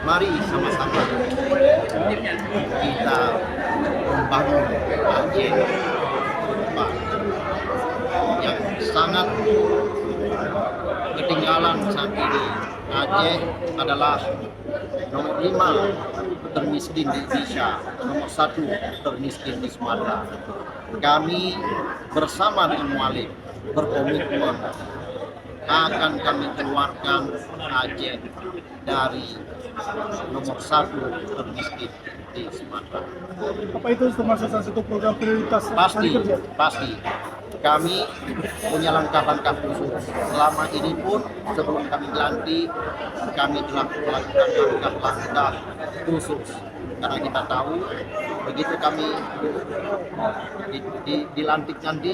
Mari sama-sama kita membangun Aceh yang sangat ketinggalan saat ini. Aceh adalah nomor 5 termiskin di Indonesia, nomor 1 termiskin di Sumatera. Kami bersama dengan Muallim berkomitmen akan kami keluarkan Aceh dari nomor 1 termiskin di Sumatera. Apa itu termasuk salah satu program prioritas Pasti, kerja? pasti. Kami punya langkah-langkah khusus. Selama ini pun sebelum kami dilantik, kami telah melakukan langkah-langkah khusus. Karena kita tahu begitu kami dilantik nanti,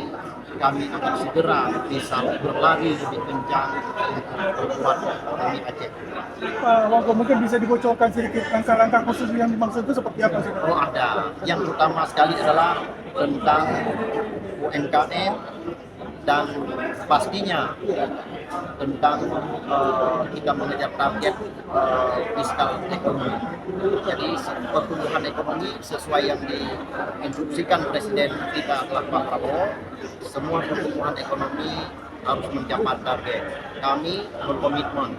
kami akan segera bisa berlari lebih kencang untuk membuat demi Aceh. Pak Wagub, mungkin bisa dibocorkan sedikit langkah-langkah khusus yang dimaksud itu seperti apa sih? Oh ada. Yang utama sekali adalah tentang UMKM dan pastinya tentang kita mengejar target fiskal ekonomi. Jadi pertumbuhan ekonomi sesuai yang diinstruksikan Presiden kita Pak Prabowo, semua pertumbuhan ekonomi harus mencapai target. Kami berkomitmen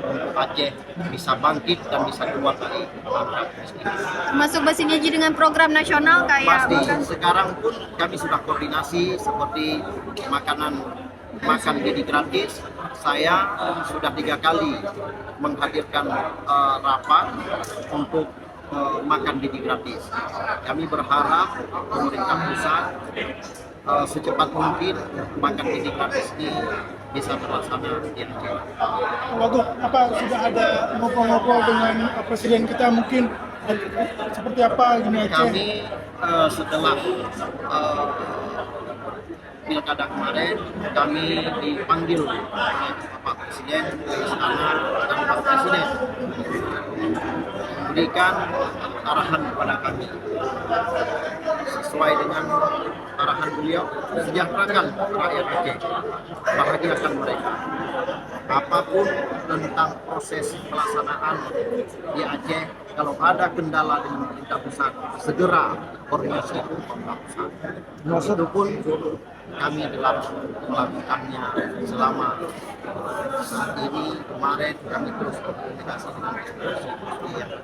untuk Aceh bisa bangkit dan bisa keluar dari angka kemiskinan. Masuk bersinergi dengan program nasional kayak Pasti sekarang pun kami sudah koordinasi seperti makan jadi gratis. Saya sudah 3 kali menghadirkan rapat untuk makan jadi gratis. Kami berharap pemerintah pusat secepat mungkin makan jadi gratis ini bisa terlaksana di Aceh. Pak Wagub, apa sudah ada ngobrol-ngobrol dengan presiden kita mungkin seperti apa ini Aceh? Kami setelah pilkada kemarin, kami dipanggil oleh Bapak Presiden ke istana dan Bapak Presiden memberikan arahan kepada kami sesuai dengan arahan beliau, sejahterakan rakyat Aceh, bahagiakan mereka. Apapun tentang proses pelaksanaan di Aceh, kalau ada kendala dengan pemerintah pusat, segera koordinasi dengan pemerintah pusat. Itu pun kami telah melakukannya selama saat ini. Kemarin kami terus berkomunikasi dengan institusi yang ada.